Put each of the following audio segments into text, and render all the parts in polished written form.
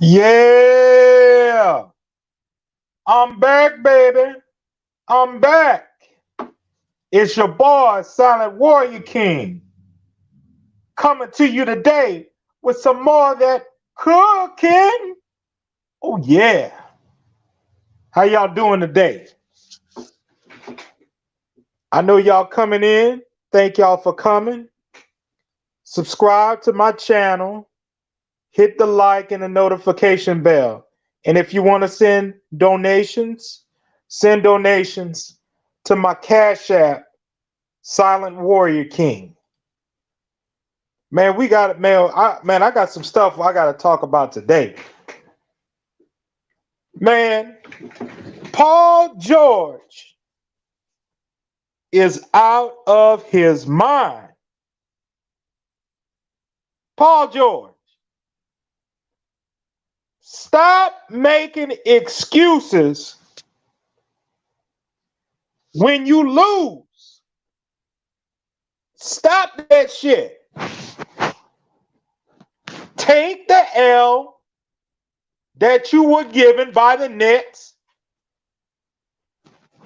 Yeah, I'm back, baby. I'm back. It's your boy, Silent Warrior King, coming to you today with some more of that cooking. Oh, yeah. How y'all doing today? I know y'all coming in. Thank y'all for coming. Subscribe to my channel. Hit the like and the notification bell. And if you want to send donations to my Cash App, Silent Warrior King. Man, we got it, man. I got some stuff I got to talk about today. Man, Paul George is out of his mind. Paul George, stop making excuses when you lose. Stop that shit. Take the L that you were given by the Nets,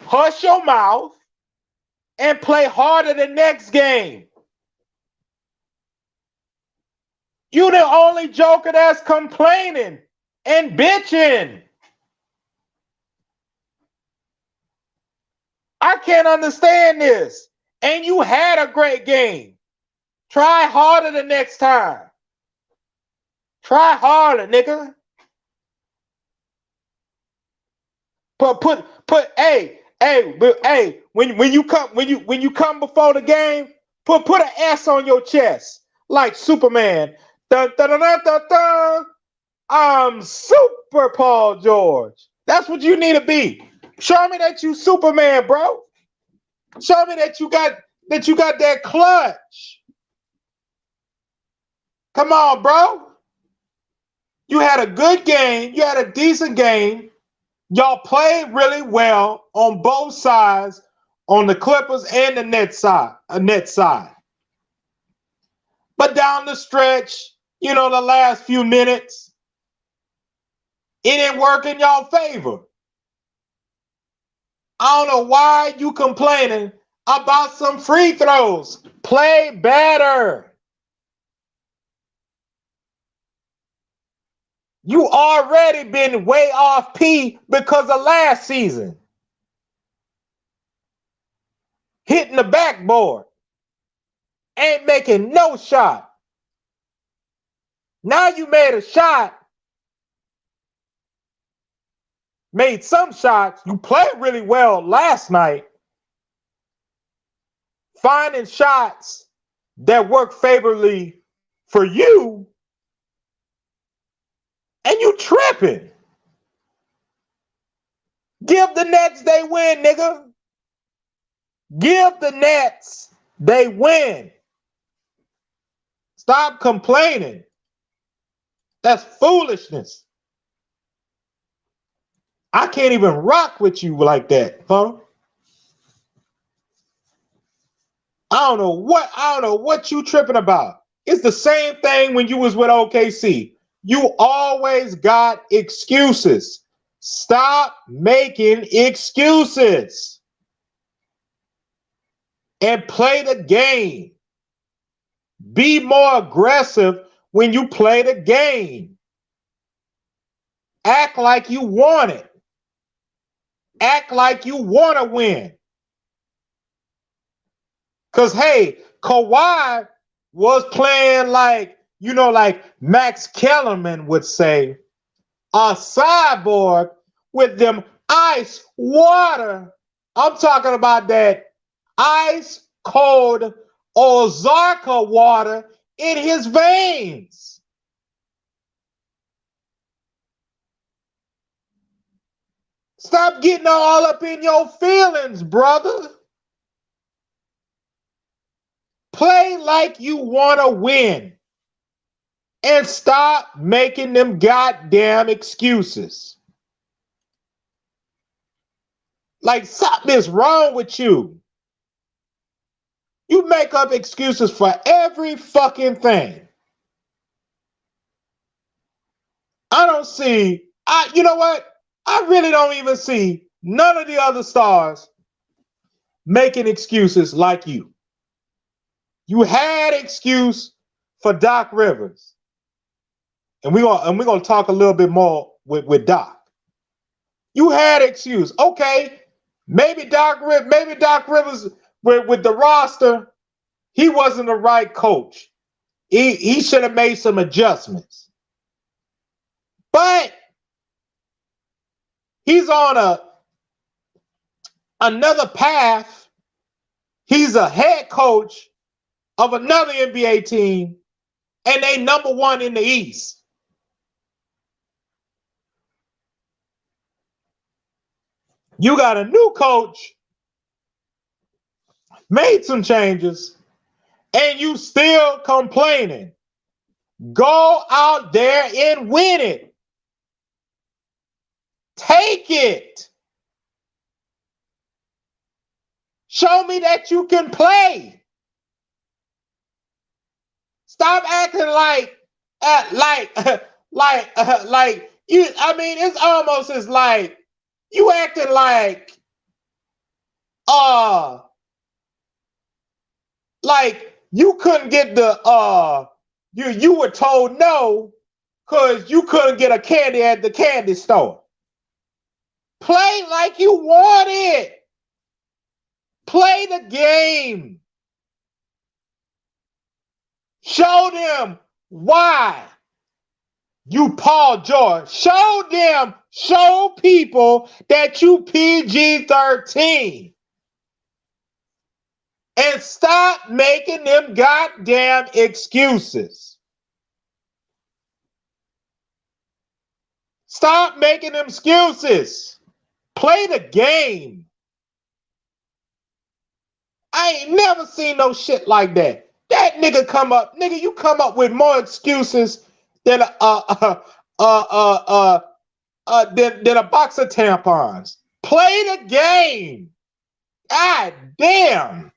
hush your mouth, and play harder the next game. You the only joker that's complaining and bitching. I can't understand this. And you had a great game. Try harder the next time. Try harder, nigga. Hey, when you come before the game, put an S on your chest like Superman. Dun, dun, dun, dun, dun, dun. I'm Super Paul George. That's what you need to be. Show me that you Superman, bro. Show me that you got that clutch. Come on, bro. You had a good game. You had a decent game. Y'all played really well on both sides, on the Clippers and the net side. But down the stretch, the last few minutes, it didn't work in y'all favor. I don't know why you complaining about some free throws. Play better. You already been way off P because of last season. Hitting the backboard. Ain't making no shot. Now you made a shot. Made some shots. You played really well last night. Finding shots that work favorably for you. And you tripping. Give the Nets they win, nigga. Give the Nets they win. Stop complaining. That's foolishness. I can't even rock with you like that, huh? I don't know what you tripping about. It's the same thing when you was with OKC. You always got excuses. Stop making excuses and play the game. Be more aggressive when you play the game. Act like you want it. Act like you want to win. Because, hey, Kawhi was playing like Max Kellerman would say, a cyborg with them ice water. I'm talking about that ice cold Ozarka water in his veins. Stop getting all up in your feelings, brother. Play like you want to win. And stop making them goddamn excuses. Like something is wrong with you. You make up excuses for every fucking thing. I don't see, you know what? I really don't even see none of the other stars making excuses like you. You had excuse for Doc Rivers. And we're gonna talk a little bit more with Doc. You had excuse. Okay, maybe Doc Rivers with the roster, he wasn't the right coach. He should have made some adjustments. But he's on another path. He's a head coach of another NBA team, and they number one in the East. You got a new coach, made some changes, and you still complaining. Go out there and win it. Take it. Show me that you can play. Stop acting like you. I mean, it's almost as like you acting like you couldn't get the you were told no because you couldn't get a candy at the candy store. Play like you want it. Play the game. Show them why you Paul George. Show people that you PG-13. And stop making them goddamn excuses. Stop making them excuses. Play the game. I ain't never seen no shit like that. That nigga you come up with more excuses than than a box of tampons. Play the game. God damn.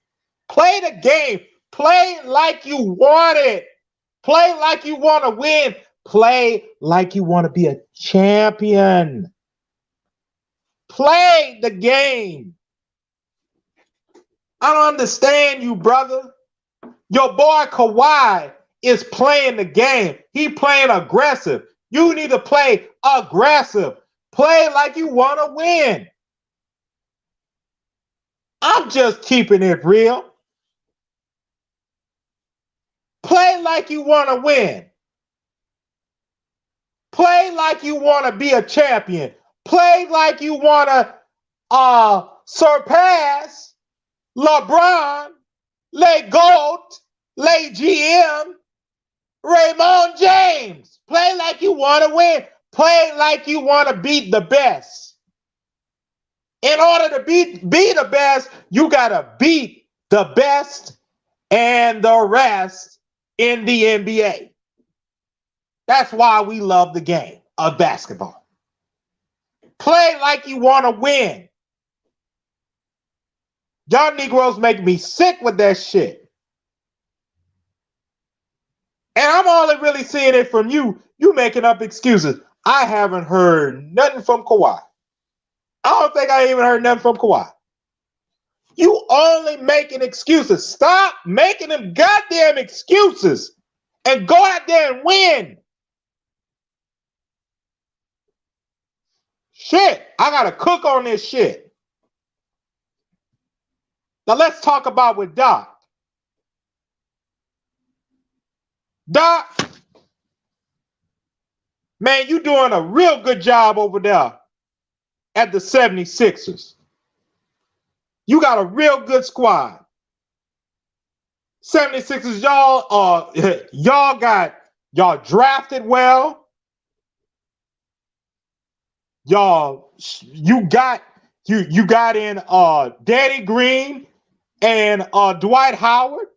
Play the game. Play like you want it. Play like you want to win. Play like you want to be a champion. Play the game. I don't understand you, brother. Your boy Kawhi is playing the game. He playing aggressive. You need to play aggressive. Play like you want to win. I'm just keeping it real. Play like you want to win. Play like you want to be a champion. Play like you want to surpass LeBron, Le GOAT, Le GM, Raymond James. Play like you want to win. Play like you want to beat the best. In order to be the best, you got to beat the best and the rest in the NBA. That's why we love the game of basketball. Play like you want to win. Y'all Negroes make me sick with that shit. And I'm only really seeing it from you. You making up excuses. I haven't heard nothing from Kawhi. I don't think I even heard nothing from Kawhi. You only making excuses. Stop making them goddamn excuses and go out there and win. Shit, I gotta cook on this shit. Now let's talk about with Doc. Doc, man, you doing a real good job over there at the 76ers. You got a real good squad. 76ers, y'all drafted well. You got in Danny Green and Dwight Howard.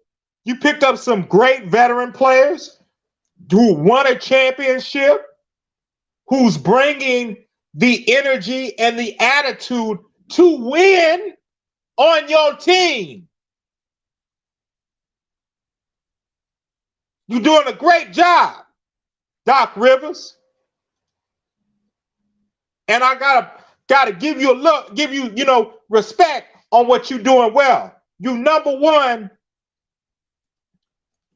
You picked up some great veteran players who won a championship, who's bringing the energy and the attitude to win on your team. You're doing a great job, Doc Rivers. And I gotta give you a look, give you, respect on what you're doing well. You number one,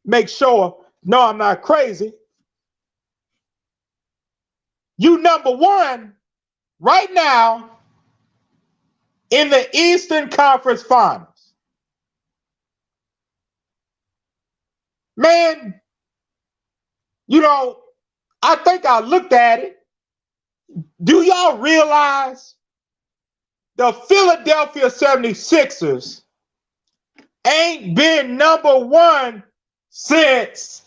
make sure, no, I'm not crazy. You number one right now in the Eastern Conference Finals. Man, I think I looked at it. Do y'all realize the Philadelphia 76ers ain't been number one since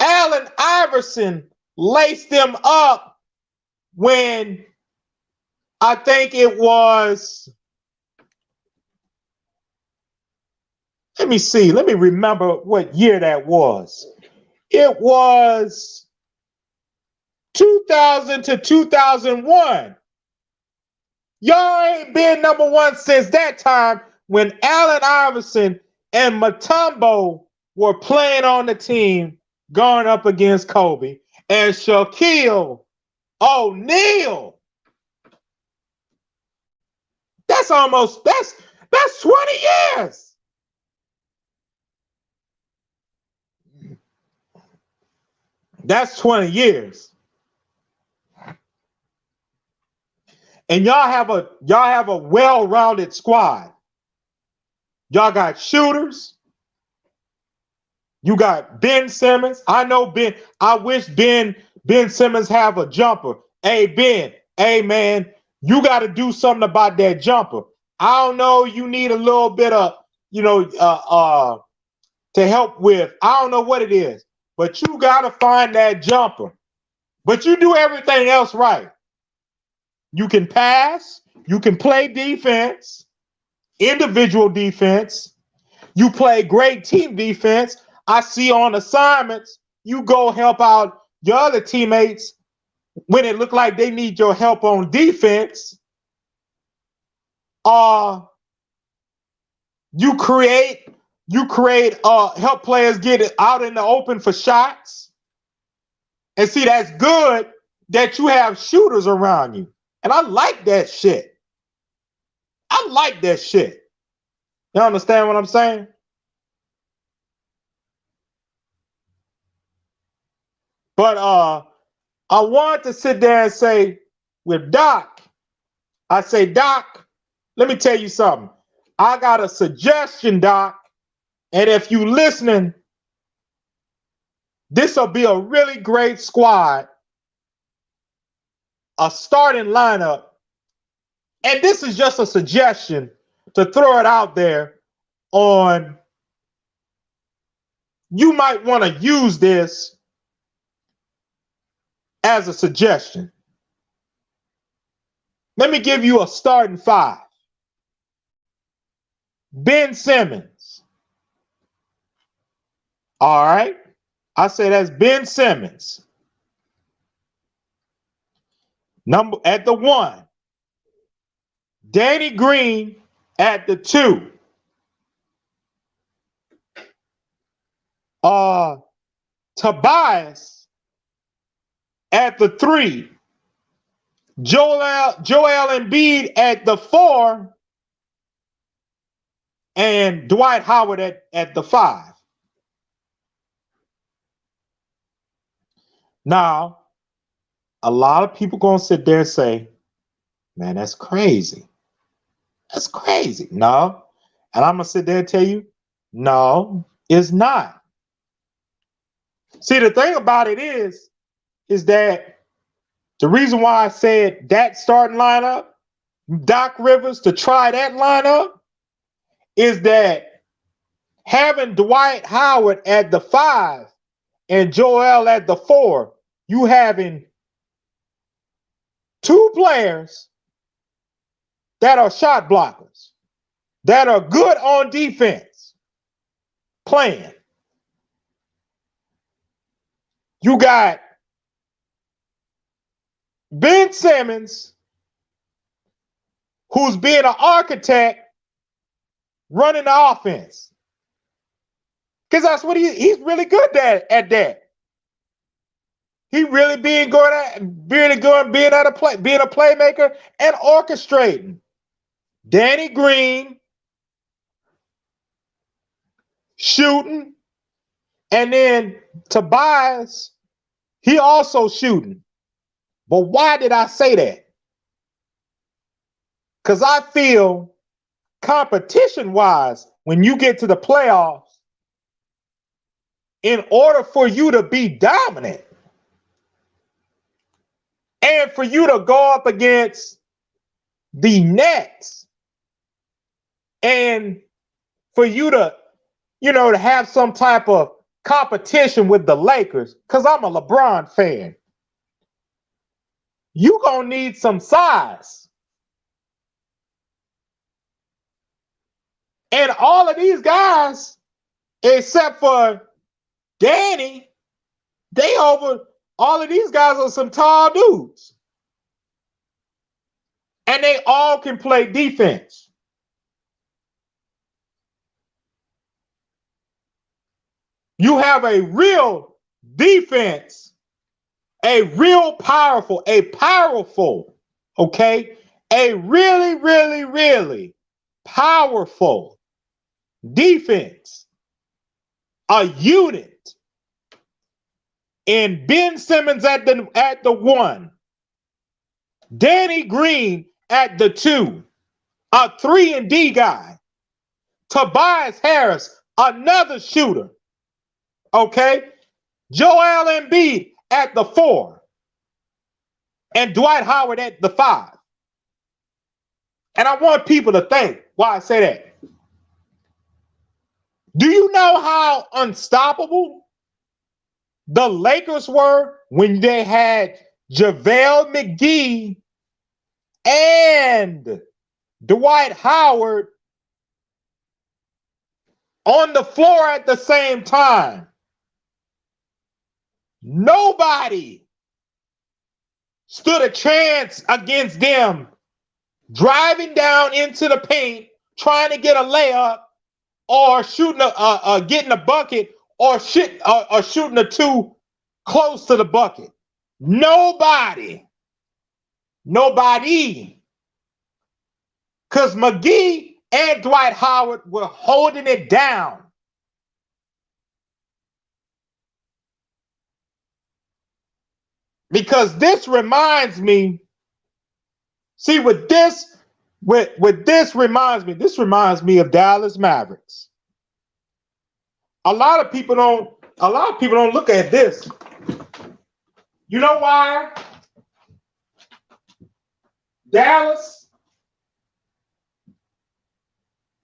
Allen Iverson laced them up when I think it was, let me see, let me remember what year that was. It was 2000 to 2001. Y'all ain't been number one since that time when Allen Iverson and Mutombo were playing on the team going up against Kobe and Shaquille O'Neal. That's 20 years. That's 20 years. And y'all have a well-rounded squad. Y'all got shooters. You got Ben Simmons. I know Ben. I wish Ben Simmons have a jumper. Hey, Ben. Hey, man. You got to do something about that jumper. I don't know. You need a little bit of, to help with. I don't know what it is, but you got to find that jumper. But you do everything else right. You can pass. You can play defense, individual defense. You play great team defense. I see on assignments, you go help out your other teammates when it look like they need your help on defense. You create, help players get it out in the open for shots. And see, that's good that you have shooters around you. And I like that shit. I like that shit. You understand what I'm saying? But I wanted to sit there and say, with Doc, I say, Doc, let me tell you something. I got a suggestion, Doc. And if you listening, this will be a really great squad, a starting lineup. And this is just a suggestion to throw it out there on, you might want to use this as a suggestion. Let me give you a starting five. Ben Simmons. All right. I say that's Ben Simmons. Number at the 1. Danny Green at the 2. Tobias at the 3. Joel Embiid at the 4. And Dwight Howard at the 5. Now, a lot of people gonna sit there and say, man, that's crazy. That's crazy. No. And I'm gonna sit there and tell you, no, it's not. See, the thing about it is that the reason why I said that starting lineup, Doc Rivers to try that lineup, is that having Dwight Howard at the 5 and Joel at the 4, you having 2 players that are shot blockers, that are good on defense, playing. You got Ben Simmons, who's being an architect running the offense. Because that's what he's really good at that. He really being good at being a playmaker and orchestrating. Danny Green shooting, and then Tobias, he also shooting. But why did I say that? Because I feel competition-wise, when you get to the playoffs, in order for you to be dominant and for you to go up against the Nets and for you to, to have some type of competition with the Lakers, because I'm a LeBron fan, you gonna need some size. And all of these guys, except for Danny, all of these guys are some tall dudes. And they all can play defense. You have a real defense, a powerful, okay? A really, really, really powerful defense, a unit. And Ben Simmons at the 1, Danny Green at the 2, a 3-and-D guy, Tobias Harris, another shooter, okay? Joel Embiid at the 4, and Dwight Howard at the 5. And I want people to think why I say that. Do you know how unstoppable the Lakers were when they had JaVale McGee and Dwight Howard on the floor at the same time? Nobody stood a chance against them driving down into the paint, trying to get a layup, or shooting getting a bucket, or shooting a 2 close to the bucket. Nobody. Because McGee and Dwight Howard were holding it down. Because this reminds me, this reminds me of Dallas Mavericks. A lot of people don't look at this. You know why Dallas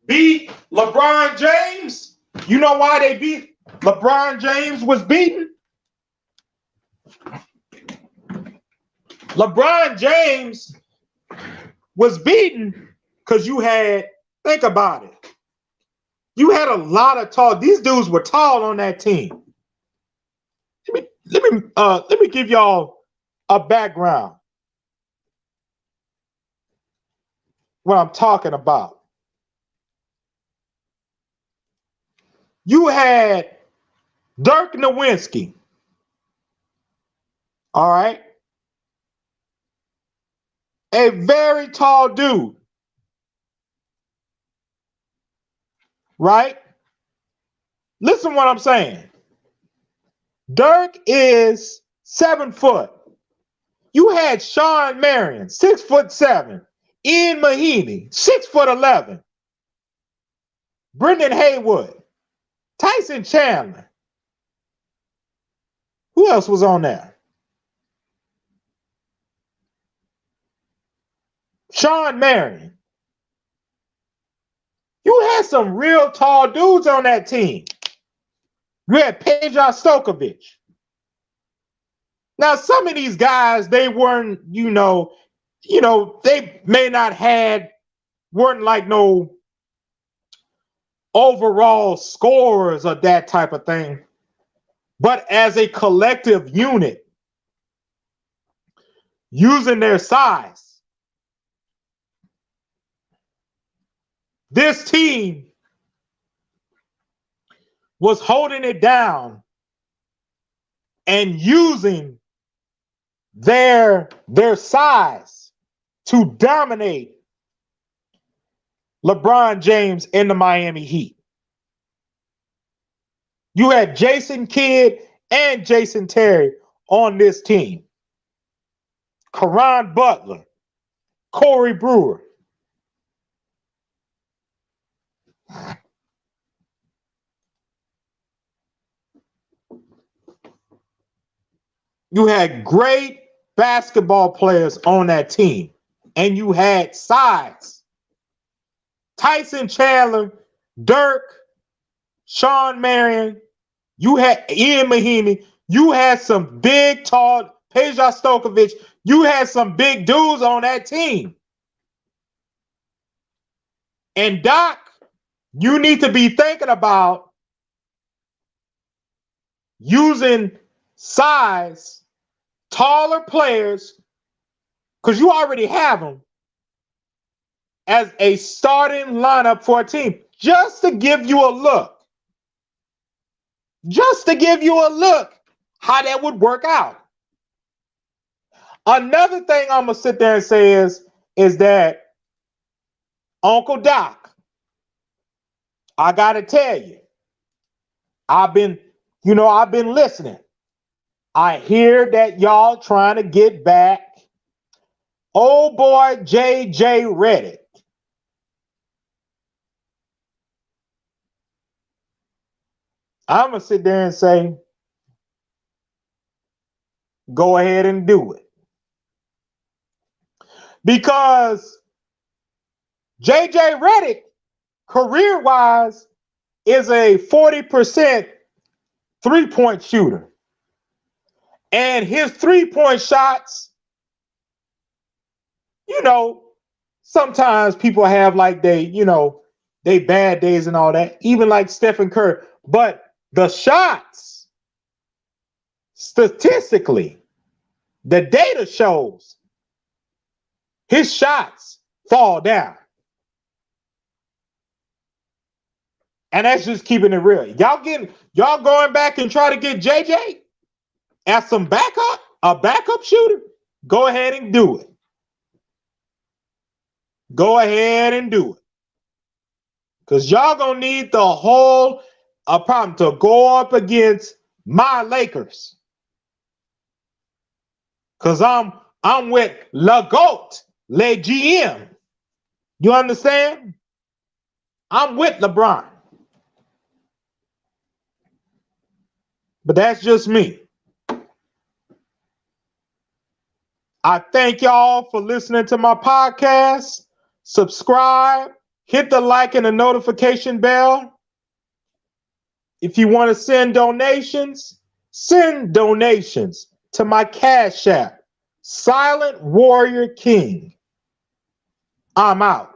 beat LeBron James? You know why they beat LeBron James was beaten? LeBron James was beaten because think about it. You had a lot of tall. These dudes were tall on that team. Let me give y'all a background. What I'm talking about. You had Dirk Nowitzki. All right. A very tall dude. Right? Listen what I'm saying. Dirk is 7 foot. You had Sean Marion, 6'7". Ian Mahinmi, 6'11". Brendan Haywood, Tyson Chandler. Who else was on there? Sean Marion. You had some real tall dudes on that team. You had Peja Stokovic. Now, some of these guys, they weren't, they may not weren't like no overall scorers or that type of thing. But as a collective unit, using their size, this team was holding it down and using their size to dominate LeBron James in the Miami Heat. You had Jason Kidd and Jason Terry on this team. Caron Butler, Corey Brewer. You had great basketball players on that team, and you had size. Tyson Chandler, Dirk, Sean Marion, you had Ian Mahinmi, you had some big, tall, Peja Stokovic, you had some big dudes on that team. And Doc, you need to be thinking about using size, taller players, because you already have them, as a starting lineup for a team, just to give you a look. Just to give you a look how that would work out. Another thing I'm going to sit there and say is that Uncle Doc, I got to tell you, I've been listening. I hear that y'all trying to get back old boy J.J. Redick. I'm going to sit there and say, go ahead and do it. Because J.J. Redick, career-wise, is a 40% three-point shooter. And his three-point shots, sometimes people have like they bad days and all that, even like Stephen Curry. But the shots, statistically, the data shows his shots fall down. And that's just keeping it real. Y'all going back and try to get JJ as a backup shooter? Go ahead and do it. Go ahead and do it. Because y'all gonna need the whole problem to go up against my Lakers. Because I'm with Le GOAT, Le GM. You understand? I'm with LeBron. But that's just me. I thank y'all for listening to my podcast. Subscribe, hit the like and the notification bell. If you want to send donations to my Cash App, Silent Warrior King. I'm out.